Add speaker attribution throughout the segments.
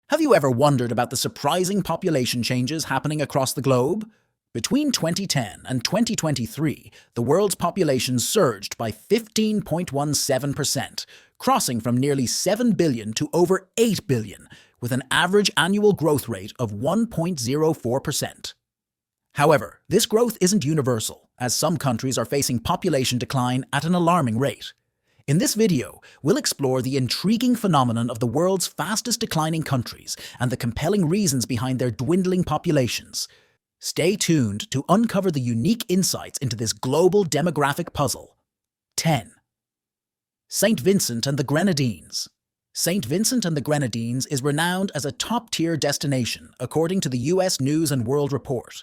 Speaker 1: Have you ever wondered about the surprising population changes happening across the globe? Between 2010 and 2023, the world's population surged by 15.17%, crossing from nearly 7 billion to over 8 billion, with an average annual growth rate of 1.04%. However, this growth isn't universal, as some countries are facing population decline at an alarming rate. In this video, we'll explore the intriguing phenomenon of the world's fastest declining countries and the compelling reasons behind their dwindling populations. Stay tuned to uncover the unique insights into this global demographic puzzle. 10. St. Vincent and the Grenadines. St. Vincent and the Grenadines is renowned as a top-tier destination, according to the US News and World Report.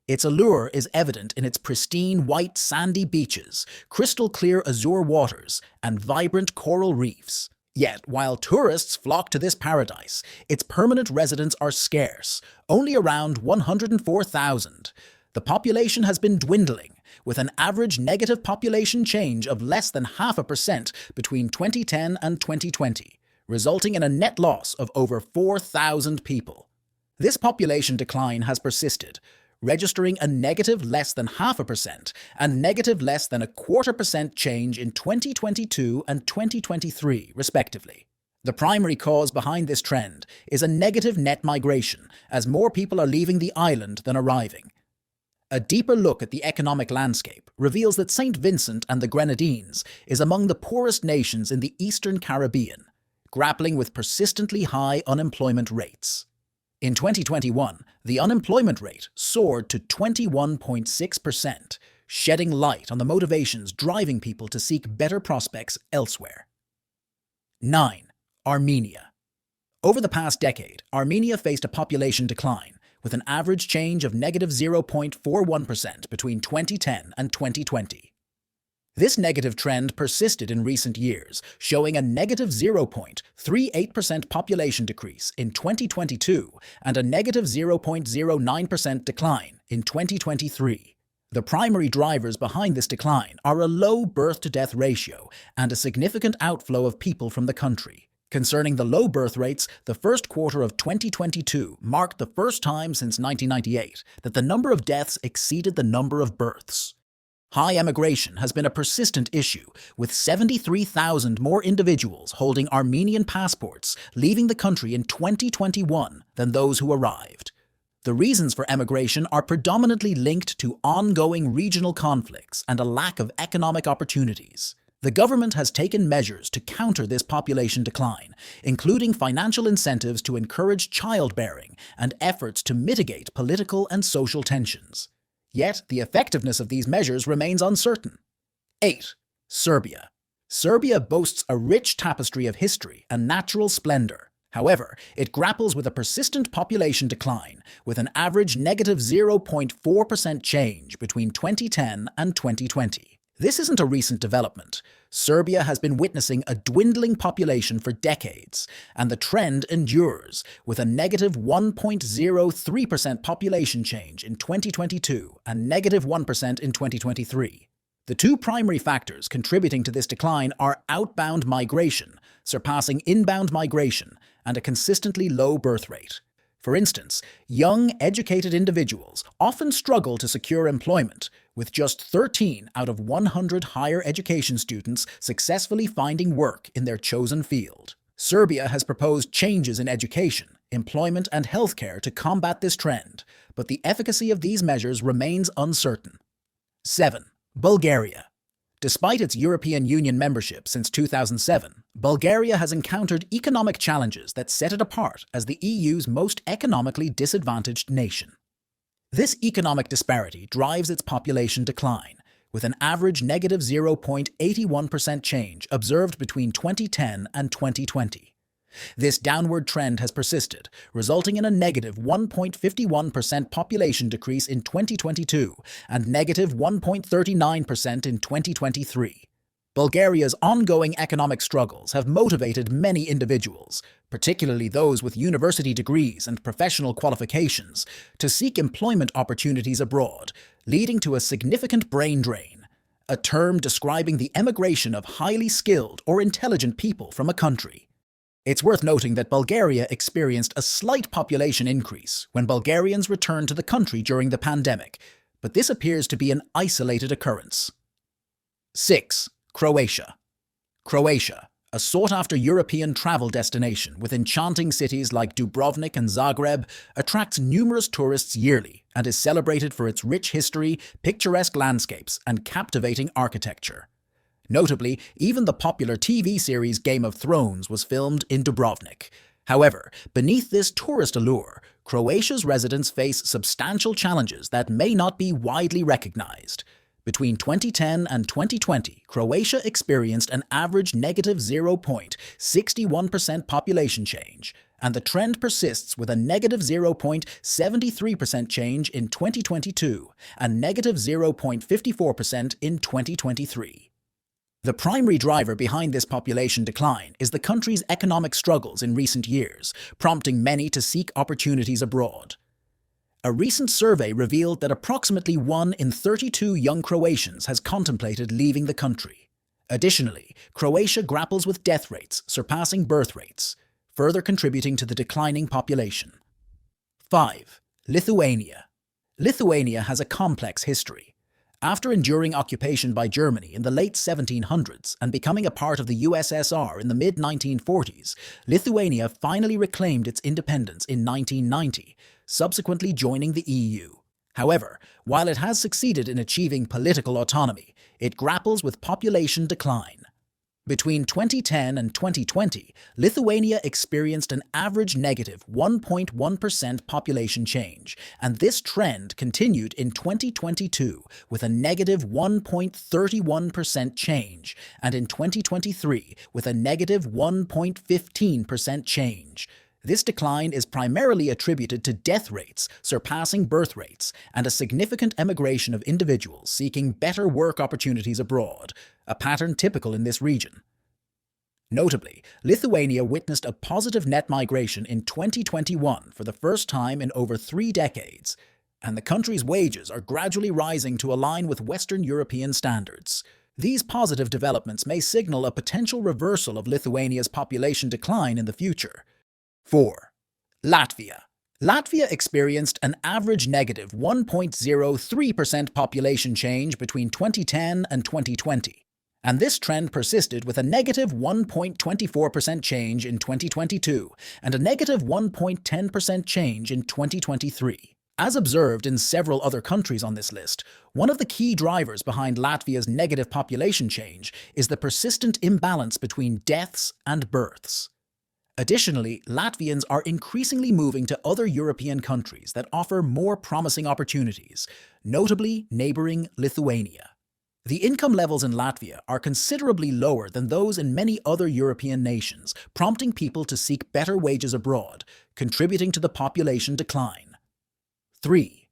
Speaker 1: Its allure is evident in its pristine white sandy beaches, crystal-clear azure waters, and vibrant coral reefs. Yet, while tourists flock to this paradise, its permanent residents are scarce, only around 104,000. The population has been dwindling, with an average negative population change of less than 0.5% between 2010 and 2020, resulting in a net loss of over 4,000 people. This population decline has persisted, registering a negative less than 0.5% and negative less than 0.25% change in 2022 and 2023, respectively. The primary cause behind this trend is a negative net migration, as more people are leaving the island than arriving. A deeper look at the economic landscape reveals that St. Vincent and the Grenadines is among the poorest nations in the Eastern Caribbean, grappling with persistently high unemployment rates. In 2021, the unemployment rate soared to 21.6%, shedding light on the motivations driving people to seek better prospects elsewhere. 9. Armenia. Over the past decade, Armenia faced a population decline, with an average change of negative 0.41% between 2010 and 2020. This negative trend persisted in recent years, showing a negative 0.38% population decrease in 2022 and a negative 0.09% decline in 2023. The primary drivers behind this decline are a low birth-to-death ratio and a significant outflow of people from the country. Concerning the low birth rates, the first quarter of 2022 marked the first time since 1998 that the number of deaths exceeded the number of births. High emigration has been a persistent issue, with 73,000 more individuals holding Armenian passports leaving the country in 2021 than those who arrived. The reasons for emigration are predominantly linked to ongoing regional conflicts and a lack of economic opportunities. The government has taken measures to counter this population decline, including financial incentives to encourage childbearing and efforts to mitigate political and social tensions. Yet, the effectiveness of these measures remains uncertain. 8. Serbia. Serbia boasts a rich tapestry of history and natural splendor. However, it grapples with a persistent population decline, with an average negative 0.4% change between 2010 and 2020. This isn't a recent development. Serbia has been witnessing a dwindling population for decades, and the trend endures, with a negative 1.03% population change in 2022 and negative 1% in 2023. The two primary factors contributing to this decline are outbound migration, surpassing inbound migration, and a consistently low birth rate. For instance, young, educated individuals often struggle to secure employment, with just 13 out of 100 higher education students successfully finding work in their chosen field. Serbia has proposed changes in education, employment, and healthcare to combat this trend, but the efficacy of these measures remains uncertain. 7. Bulgaria. Despite its European Union membership since 2007, Bulgaria has encountered economic challenges that set it apart as the EU's most economically disadvantaged nation. This economic disparity drives its population decline, with an average negative 0.81% change observed between 2010 and 2020. This downward trend has persisted, resulting in a negative 1.51% population decrease in 2022 and negative 1.39% in 2023. Bulgaria's ongoing economic struggles have motivated many individuals, particularly those with university degrees and professional qualifications, to seek employment opportunities abroad, leading to a significant brain drain, a term describing the emigration of highly skilled or intelligent people from a country. It's worth noting that Bulgaria experienced a slight population increase when Bulgarians returned to the country during the pandemic, but this appears to be an isolated occurrence. 6. Croatia. Croatia, a sought-after European travel destination with enchanting cities like Dubrovnik and Zagreb, attracts numerous tourists yearly and is celebrated for its rich history, picturesque landscapes, and captivating architecture. Notably, even the popular TV series Game of Thrones was filmed in Dubrovnik. However, beneath this tourist allure, Croatia's residents face substantial challenges that may not be widely recognized. Between 2010 and 2020, Croatia experienced an average negative 0.61% population change, and the trend persists with a negative 0.73% change in 2022 and negative 0.54% in 2023. The primary driver behind this population decline is the country's economic struggles in recent years, prompting many to seek opportunities abroad. A recent survey revealed that approximately 1 in 32 young Croatians has contemplated leaving the country. Additionally, Croatia grapples with death rates surpassing birth rates, further contributing to the declining population. 5. Lithuania. Lithuania has a complex history. After enduring occupation by Germany in the late 1700s and becoming a part of the USSR in the mid-1940s, Lithuania finally reclaimed its independence in 1990, subsequently joining the EU. However, while it has succeeded in achieving political autonomy, it grapples with population decline. Between 2010 and 2020, Lithuania experienced an average negative 1.1% population change, and this trend continued in 2022 with a negative 1.31% change, and in 2023 with a negative 1.15% change. This decline is primarily attributed to death rates surpassing birth rates and a significant emigration of individuals seeking better work opportunities abroad, a pattern typical in this region. Notably, Lithuania witnessed a positive net migration in 2021 for the first time in over 3 decades, and the country's wages are gradually rising to align with Western European standards. These positive developments may signal a potential reversal of Lithuania's population decline in the future. 4. Latvia. Latvia experienced an average negative 1.03% population change between 2010 and 2020, and this trend persisted with a negative 1.24% change in 2022 and a negative 1.10% change in 2023. As observed in several other countries on this list, one of the key drivers behind Latvia's negative population change is the persistent imbalance between deaths and births. Additionally, Latvians are increasingly moving to other European countries that offer more promising opportunities, notably neighboring Lithuania. The income levels in Latvia are considerably lower than those in many other European nations, prompting people to seek better wages abroad, contributing to the population decline. 3.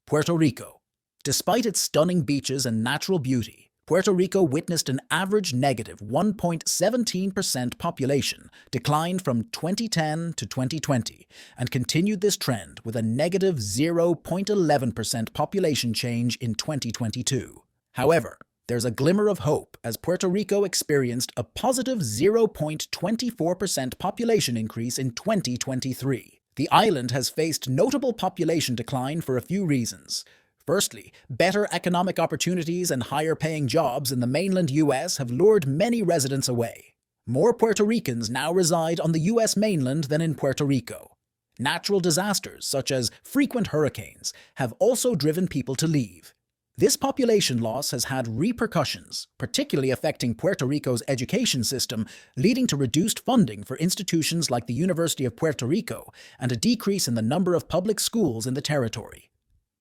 Speaker 1: Puerto Rico. Despite its stunning beaches and natural beauty, Puerto Rico witnessed an average negative 1.17% population decline from 2010 to 2020 and continued this trend with a negative 0.11% population change in 2022. However, there's a glimmer of hope as Puerto Rico experienced a positive 0.24% population increase in 2023. The island has faced notable population decline for a few reasons. Firstly, better economic opportunities and higher-paying jobs in the mainland U.S. have lured many residents away. More Puerto Ricans now reside on the U.S. mainland than in Puerto Rico. Natural disasters, such as frequent hurricanes, have also driven people to leave. This population loss has had repercussions, particularly affecting Puerto Rico's education system, leading to reduced funding for institutions like the University of Puerto Rico and a decrease in the number of public schools in the territory.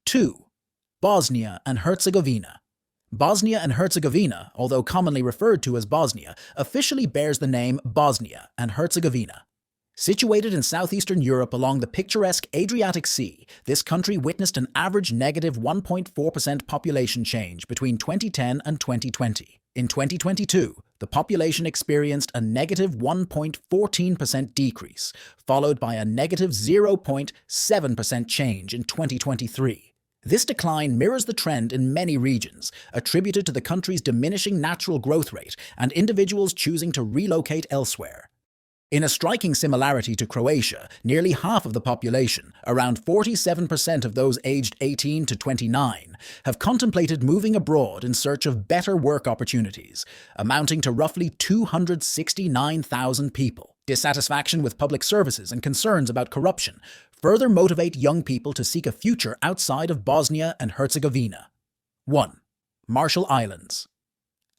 Speaker 1: 2. Bosnia and Herzegovina. Bosnia and Herzegovina, although commonly referred to as Bosnia, officially bears the name Bosnia and Herzegovina. Situated in southeastern Europe along the picturesque Adriatic Sea, this country witnessed an average negative 1.4% population change between 2010 and 2020. In 2022, the population experienced a negative 1.14% decrease, followed by a negative 0.7% change in 2023. This decline mirrors the trend in many regions, attributed to the country's diminishing natural growth rate and individuals choosing to relocate elsewhere. In a striking similarity to Croatia, nearly half of the population, around 47% of those aged 18 to 29, have contemplated moving abroad in search of better work opportunities, amounting to roughly 269,000 people. Dissatisfaction with public services and concerns about corruption further motivate young people to seek a future outside of Bosnia and Herzegovina. 1. Marshall Islands.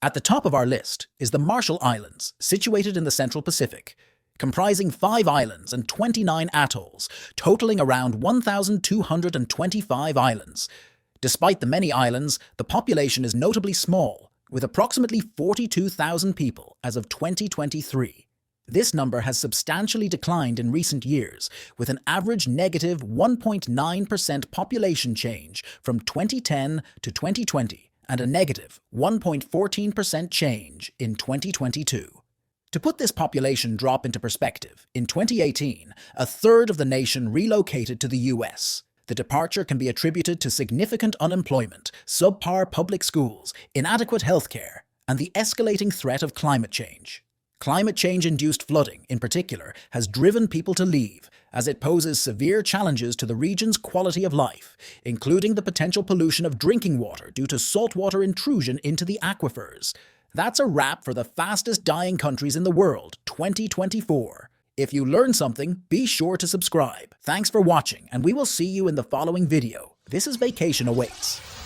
Speaker 1: At the top of our list is the Marshall Islands, situated in the Central Pacific, comprising 5 islands and 29 atolls, totaling around 1,225 islands. Despite the many islands, the population is notably small, with approximately 42,000 people as of 2023. This number has substantially declined in recent years, with an average negative 1.9% population change from 2010 to 2020 and a negative 1.14% change in 2022. To put this population drop into perspective, in 2018, a third of the nation relocated to the US. The departure can be attributed to significant unemployment, subpar public schools, inadequate healthcare, and the escalating threat of climate change. Climate change-induced flooding, in particular, has driven people to leave, as it poses severe challenges to the region's quality of life, including the potential pollution of drinking water due to saltwater intrusion into the aquifers. That's a wrap for the fastest dying countries in the world, 2024. If you learned something, be sure to subscribe. Thanks for watching, and we will see you in the following video. This is Vacation Awaits.